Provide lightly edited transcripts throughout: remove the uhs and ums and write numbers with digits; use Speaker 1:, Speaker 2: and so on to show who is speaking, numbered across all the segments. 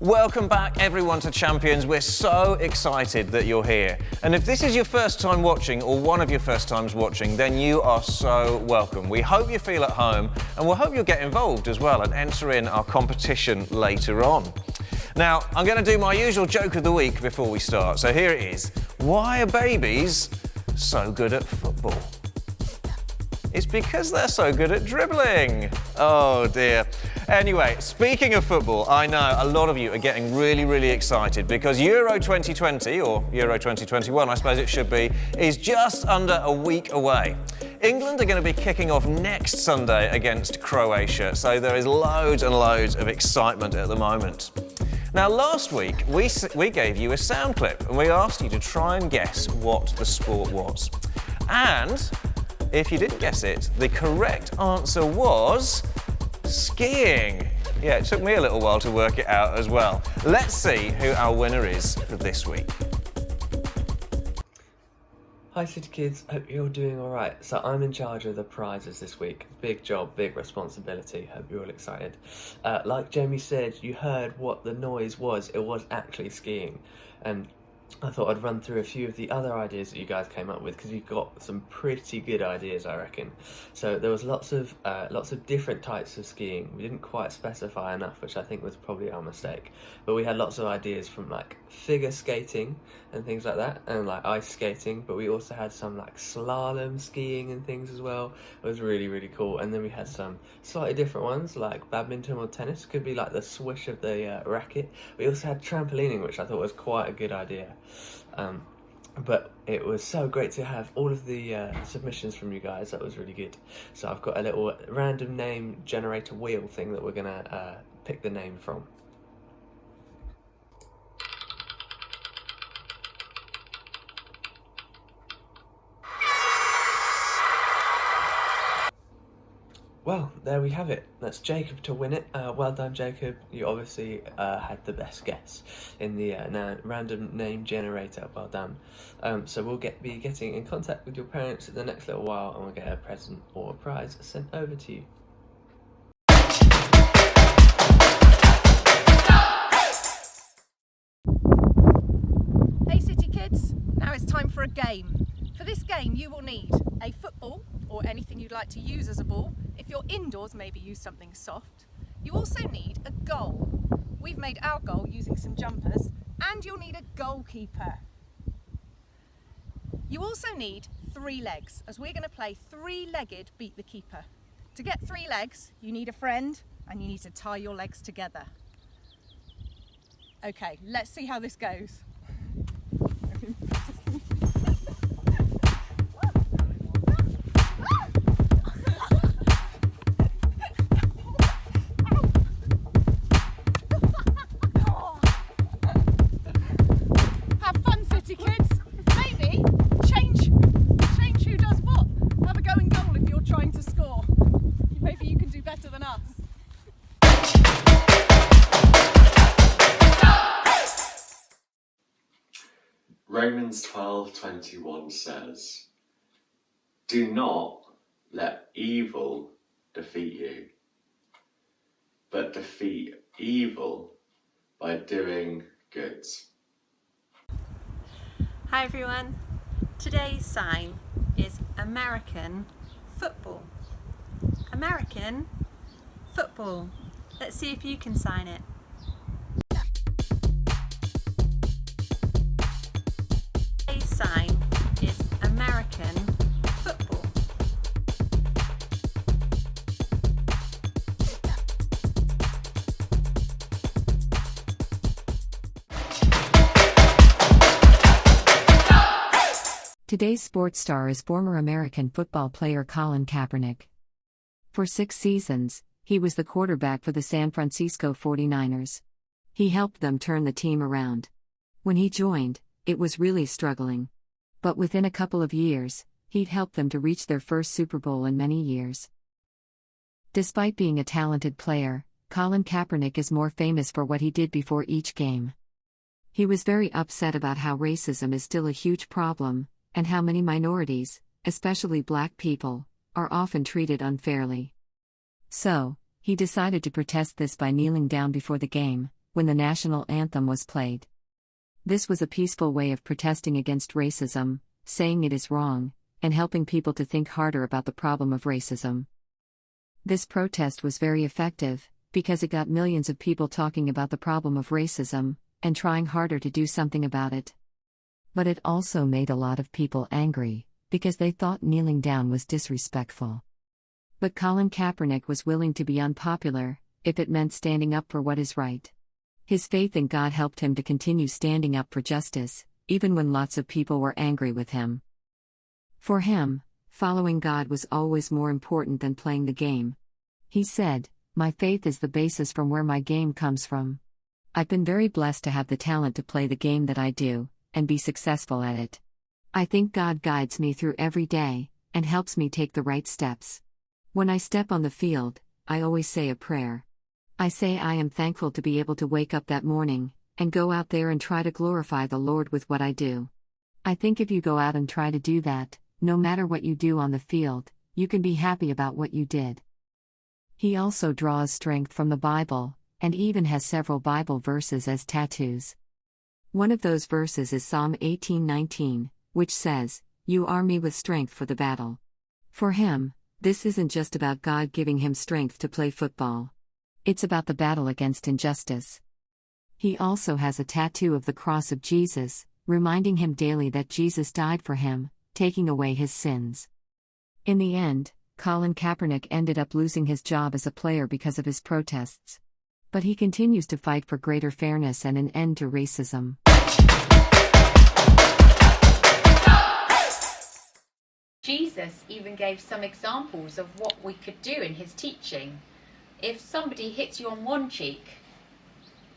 Speaker 1: Welcome back everyone to Champions. We're so excited that you're here. And if this is your first time watching or one of your first times watching, then you are so welcome. We hope you feel at home and we'll hope you'll get involved as well and enter in our competition later on. Now, I'm going to do my usual joke of the week before we start. So here it is. Why are babies so good at football? It's because they're so good at dribbling. Oh dear. Anyway, speaking of football, I know a lot of you are getting really excited because Euro 2020, or Euro 2021 I suppose it should be, is just under a week away. England are going to be kicking off next Sunday against Croatia, so there is loads and loads of excitement at the moment. Now last week we gave you a sound clip and we asked you to try and guess what the sport was. And if you didn't guess it, the correct answer was skiing. Yeah, it took me a little while to work it out as well. Let's see who our winner is for this week.
Speaker 2: Hi City Kids, hope you're all doing alright. So I'm in charge of the prizes this week. Big job, big responsibility, hope you're all excited. Like Jamie said, you heard what the noise was. It was actually skiing. And I thought I'd run through a few of the other ideas that you guys came up with because you've got some pretty good ideas, I reckon. So there was lots of different types of skiing. We didn't quite specify enough, which I think was probably our mistake. But we had lots of ideas from like figure skating and things like that, and like ice skating. But we also had some like slalom skiing and things as well. It was really cool. And then we had some slightly different ones like badminton or tennis. Could be like the swish of the racket. We also had trampolining, which I thought was quite a good idea. But it was so great to have all of the submissions from you guys. That was really good. So I've got a little random name generator wheel thing that we're gonna pick the name from. Well, there we have it. That's Jacob to win it. Well done, Jacob. You obviously had the best guess in the random name generator. Well done. So we'll be getting in contact with your parents in the next little while and we'll get a present or a prize sent over to you.
Speaker 3: Hey City Kids, now it's time for a game. For this game you will need a football or anything you'd like to use as a ball. If you're indoors, maybe use something soft. You also need a goal. We've made our goal using some jumpers, and you'll need a goalkeeper. You also need 3 legs, as we're going to play 3-legged beat the keeper. To get 3 legs, you need a friend and you need to tie your legs together. Okay, let's see how this goes.
Speaker 4: Romans 12:21 says, "Do not let evil defeat you, but defeat evil by doing good."
Speaker 5: Hi everyone, today's sign is American football. American football. Let's see if you can sign it. Today's sign is American football.
Speaker 6: Today's sports star is former American football player Colin Kaepernick. For 6 seasons, he was the quarterback for the San Francisco 49ers. He helped them turn the team around. When he joined, it was really struggling. But within a couple of years, he'd helped them to reach their first Super Bowl in many years. Despite being a talented player, Colin Kaepernick is more famous for what he did before each game. He was very upset about how racism is still a huge problem, and how many minorities, especially black people, are often treated unfairly. So, he decided to protest this by kneeling down before the game, when the national anthem was played. This was a peaceful way of protesting against racism, saying it is wrong, and helping people to think harder about the problem of racism. This protest was very effective, because it got millions of people talking about the problem of racism, and trying harder to do something about it. But it also made a lot of people angry, because they thought kneeling down was disrespectful. But Colin Kaepernick was willing to be unpopular, if it meant standing up for what is right. His faith in God helped him to continue standing up for justice, even when lots of people were angry with him. For him, following God was always more important than playing the game. He said, "My faith is the basis from where my game comes from. I've been very blessed to have the talent to play the game that I do, and be successful at it. I think God guides me through every day, and helps me take the right steps. When I step on the field, I always say a prayer. I say I am thankful to be able to wake up that morning, and go out there and try to glorify the Lord with what I do. I think if you go out and try to do that, no matter what you do on the field, you can be happy about what you did." He also draws strength from the Bible, and even has several Bible verses as tattoos. One of those verses is Psalm 18:19, which says, "You arm me with strength for the battle." For him, this isn't just about God giving him strength to play football. It's about the battle against injustice. He also has a tattoo of the cross of Jesus, reminding him daily that Jesus died for him, taking away his sins. In the end, Colin Kaepernick ended up losing his job as a player because of his protests. But he continues to fight for greater fairness and an end to racism.
Speaker 7: Jesus even gave some examples of what we could do in his teaching. If somebody hits you on one cheek,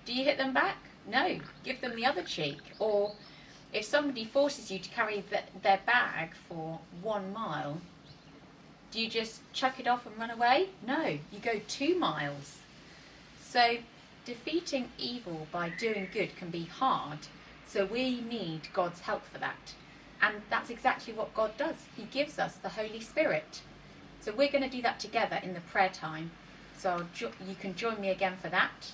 Speaker 7: do you hit them back? No, give them the other cheek. Or if somebody forces you to carry their bag for 1 mile, do you just chuck it off and run away? No, you go 2 miles. So defeating evil by doing good can be hard, so we need God's help for that. And that's exactly what God does. He gives us the Holy Spirit. So we're going to do that together in the prayer time. So you can join me again for that.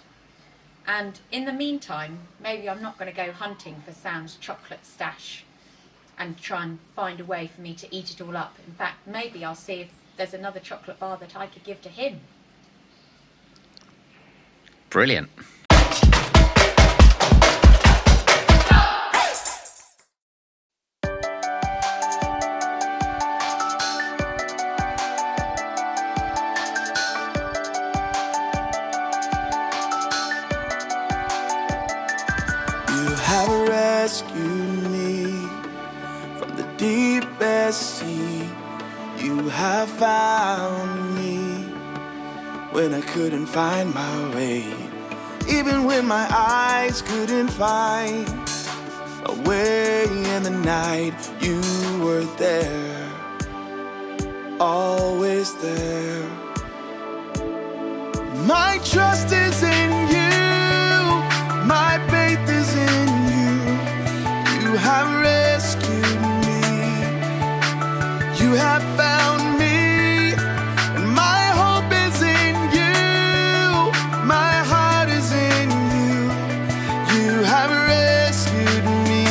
Speaker 7: And in the meantime, maybe I'm not going to go hunting for Sam's chocolate stash and try and find a way for me to eat it all up. In fact, maybe I'll see if there's another chocolate bar that I could give to him.
Speaker 8: Brilliant.
Speaker 9: You have rescued me from the deepest sea. You have found me when I couldn't find my way. Even when my eyes couldn't find a way in the night, you were there, always there. My trust is in you, my faith is in you. You have rescued me, you have found me, and my hope is in you, my heart is in you. You have rescued me.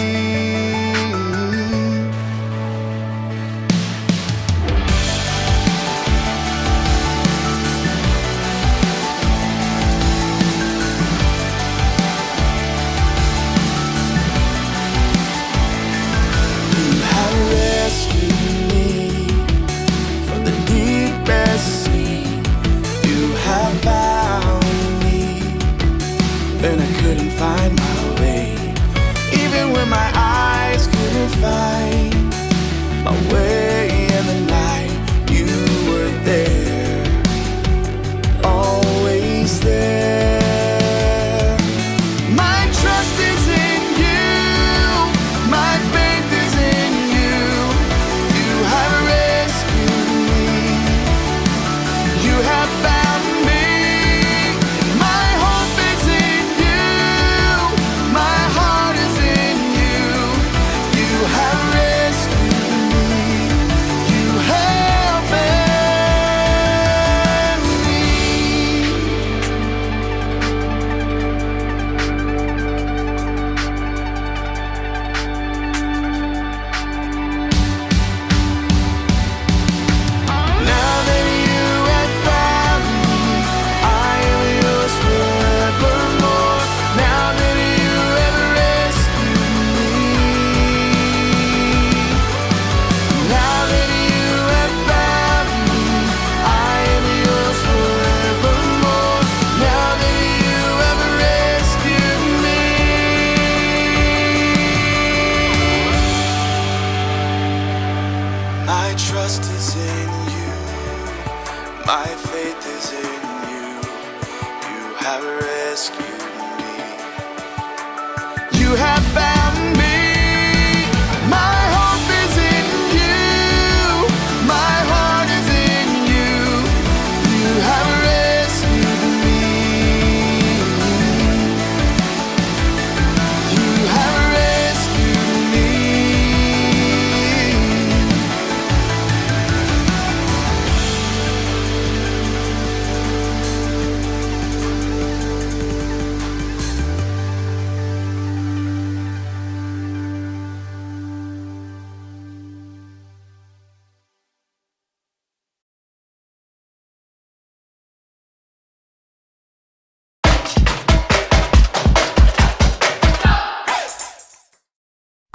Speaker 9: You have rescued me from the deepest sea. You have found me when I couldn't find my way. Even when my eyes couldn't find my way in the night, you were there, always there. My trust is in you, my faith is in you. You have rescued me, you have found me. My hope is in you, my heart is in you. You have rescued me.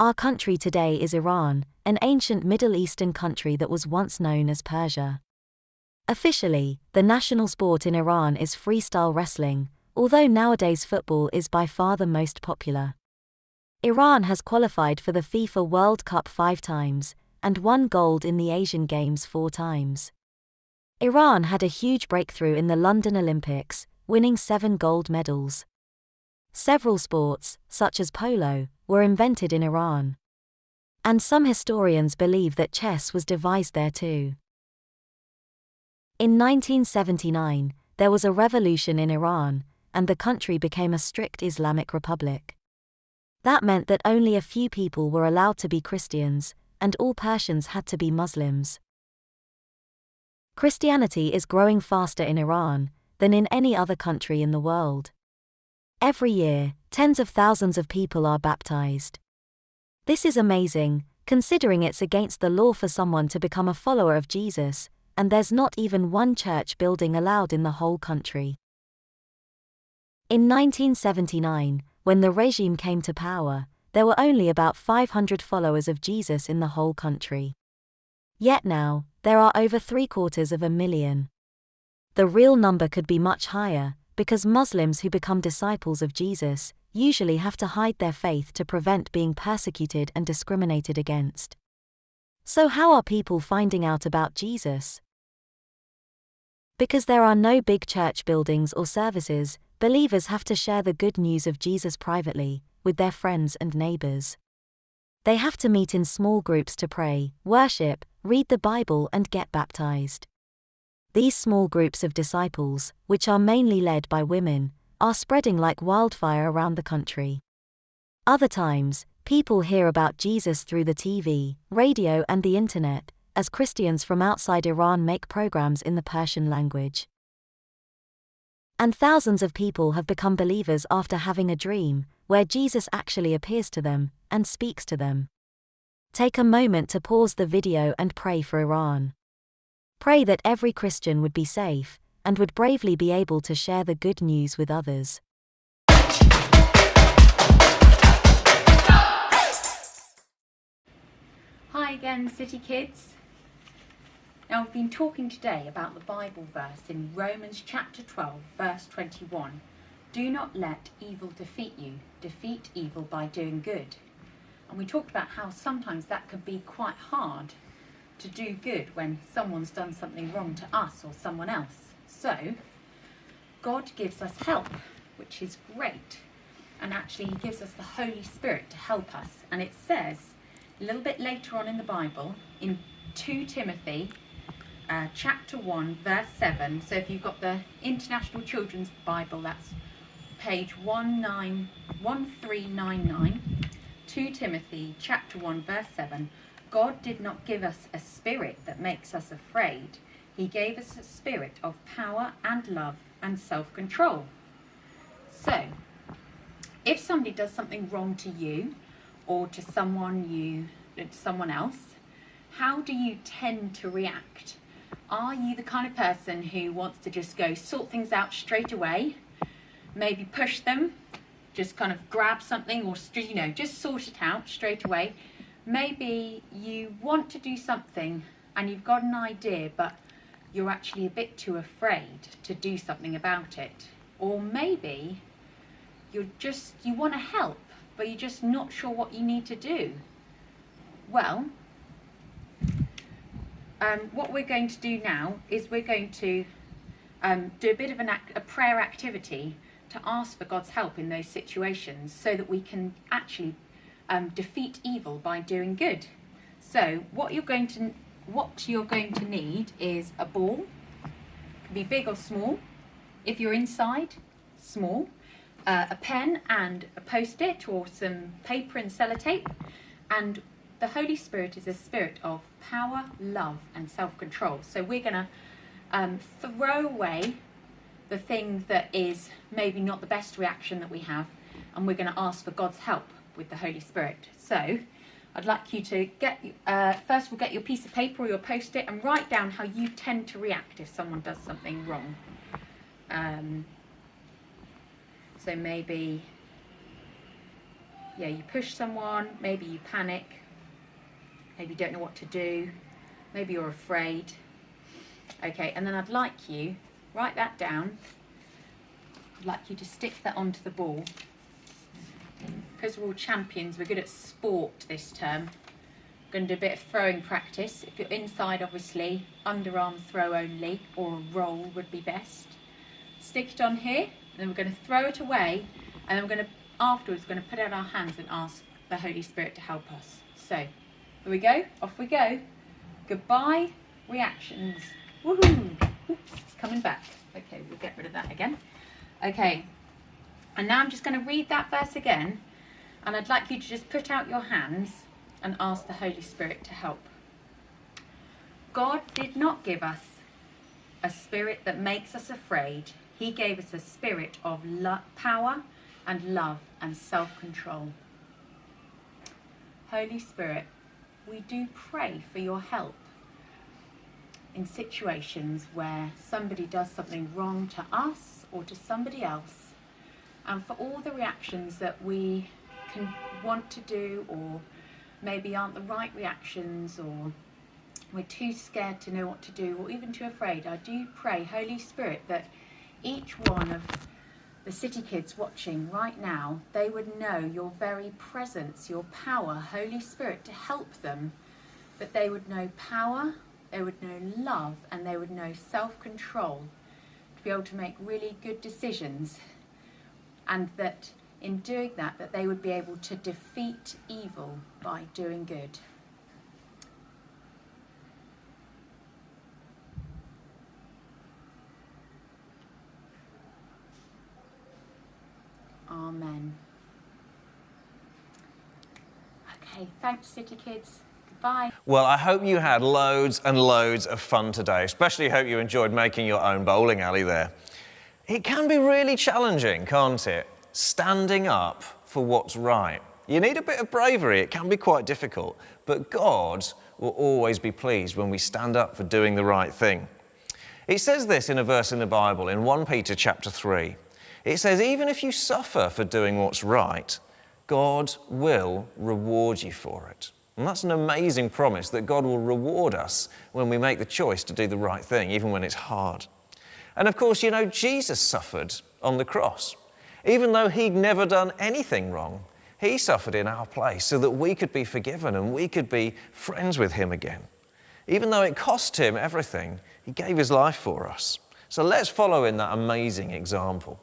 Speaker 8: Our country today is Iran, an ancient Middle Eastern country that was once known as Persia. Officially, the national sport in Iran is freestyle wrestling, although nowadays football is by far the most popular. Iran has qualified for the FIFA World Cup 5 times, and won gold in the Asian Games 4 times. Iran had a huge breakthrough in the London Olympics, winning 7 gold medals. Several sports, such as polo, were invented in Iran. And some historians believe that chess was devised there too. In 1979, there was a revolution in Iran, and the country became a strict Islamic republic. That meant that only a few people were allowed to be Christians, and all Persians had to be Muslims. Christianity is growing faster in Iran than in any other country in the world. Every year, tens of thousands of people are baptized. This is amazing, considering it's against the law for someone to become a follower of Jesus, and there's not even one church building allowed in the whole country. In 1979, when the regime came to power, there were only about 500 followers of Jesus in the whole country. Yet now, there are over 750,000. The real number could be much higher, because Muslims who become disciples of Jesus usually have to hide their faith to prevent being persecuted and discriminated against. So how are people finding out about Jesus? Because there are no big church buildings or services, believers have to share the good news of Jesus privately, with their friends and neighbors. They have to meet in small groups to pray, worship, read the Bible and get baptized. These small groups of disciples, which are mainly led by women, are spreading like wildfire around the country. Other times, people hear about Jesus through the TV, radio and the internet, as Christians from outside Iran make programs in the Persian language. And thousands of people have become believers after having a dream, where Jesus actually appears to them, and speaks to them. Take a moment to pause the video and pray for Iran. Pray that every Christian would be safe, and would bravely be able to share the good news with others.
Speaker 7: Hi again, City Kids. Now, I've been talking today about the Bible verse in Romans chapter 12, verse 21. Do not let evil defeat you. Defeat evil by doing good. And we talked about how sometimes that could be quite hard to do good when someone's done something wrong to us or someone else. So, God gives us help, which is great. And actually, He gives us the Holy Spirit to help us. And it says, a little bit later on in the Bible, in 2 Timothy, chapter 1, verse 7. So if you've got the International Children's Bible, that's page 1399. 2 Timothy, chapter 1, verse 7. God did not give us a spirit that makes us afraid. He gave us a spirit of power and love and self-control. So, if somebody does something wrong to you or to someone else, how do you tend to react? Are you the kind of person who wants to just go sort things out straight away? Maybe push them, just kind of grab something or, just sort it out straight away. Maybe you want to do something and you've got an idea, but you're actually a bit too afraid to do something about it. Or maybe you want to help, but you're just not sure what you need to do. Well, what we're going to do now is we're going to do a bit of a prayer activity to ask for God's help in those situations so that we can actually defeat evil by doing good. So what you're going to need is a ball. It can be big or small. If you're inside, small. A pen and a post-it or some paper and sellotape. And the Holy Spirit is a spirit of power, love and self-control. So we're going to throw away the thing that is maybe not the best reaction that we have, and we're going to ask for God's help with the Holy Spirit. So I'd like you to first of all get your piece of paper or your post-it and write down how you tend to react if someone does something wrong. So maybe you push someone, maybe you panic, maybe you don't know what to do, maybe you're afraid. Okay, and then I'd like you, write that down. I'd like you to stick that onto the ball. Because we're all champions, we're good at sport this term. We're going to do a bit of throwing practice. If you're inside, obviously, underarm throw only, or a roll would be best. Stick it on here, and then we're going to throw it away, and then we're going to, afterwards, we're going to put out our hands and ask the Holy Spirit to help us. So, here we go, off we go. Goodbye, reactions. Woohoo! Oops, it's coming back. Okay, we'll get rid of that again. Okay, and now I'm just going to read that verse again, and I'd like you to just put out your hands and ask the Holy Spirit to help. God did not give us a spirit that makes us afraid. He gave us a spirit of power and love and self-control. Holy Spirit, we do pray for your help in situations where somebody does something wrong to us or to somebody else, and for all the reactions that we can want to do or maybe aren't the right reactions, or we're too scared to know what to do, or even too afraid. I do pray, Holy Spirit, that each one of the City Kids watching right now, they would know your very presence, your power, Holy Spirit, to help them, that they would know power, they would know love, and they would know self-control to be able to make really good decisions, and that in doing that, that they would be able to defeat evil by doing good. Amen. Okay, thanks, City Kids. Goodbye.
Speaker 1: Well, I hope you had loads and loads of fun today, especially hope you enjoyed making your own bowling alley there. It can be really challenging, can't it? Standing up for what's right. You need a bit of bravery, it can be quite difficult, but God will always be pleased when we stand up for doing the right thing. It says this in a verse in the Bible, in 1 Peter chapter 3. It says, even if you suffer for doing what's right, God will reward you for it. And that's an amazing promise, that God will reward us when we make the choice to do the right thing, even when it's hard. And of course, you know, Jesus suffered on the cross. Even though he'd never done anything wrong, he suffered in our place so that we could be forgiven and we could be friends with him again. Even though it cost him everything, he gave his life for us. So let's follow in that amazing example.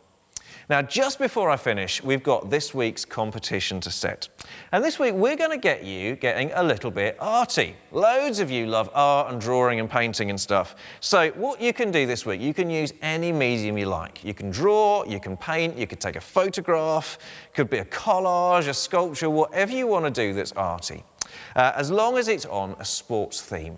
Speaker 1: Now, just before I finish, we've got this week's competition to set. And this week, we're going to get you getting a little bit arty. Loads of you love art and drawing and painting and stuff. So what you can do this week, you can use any medium you like. You can draw, you can paint, you could take a photograph, could be a collage, a sculpture, whatever you want to do that's arty, as long as it's on a sports theme.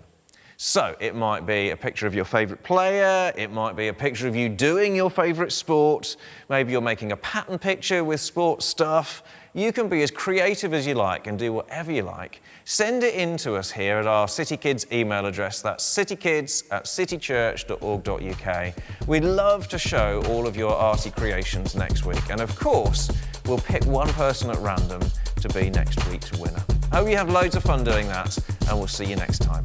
Speaker 1: So it might be a picture of your favourite player, it might be a picture of you doing your favourite sport, maybe you're making a pattern picture with sports stuff. You can be as creative as you like and do whatever you like. Send it in to us here at our City Kids email address, that's citykids@citychurch.org.uk. We'd love to show all of your arty creations next week, and of course, we'll pick one person at random to be next week's winner. Hope you have loads of fun doing that, and we'll see you next time.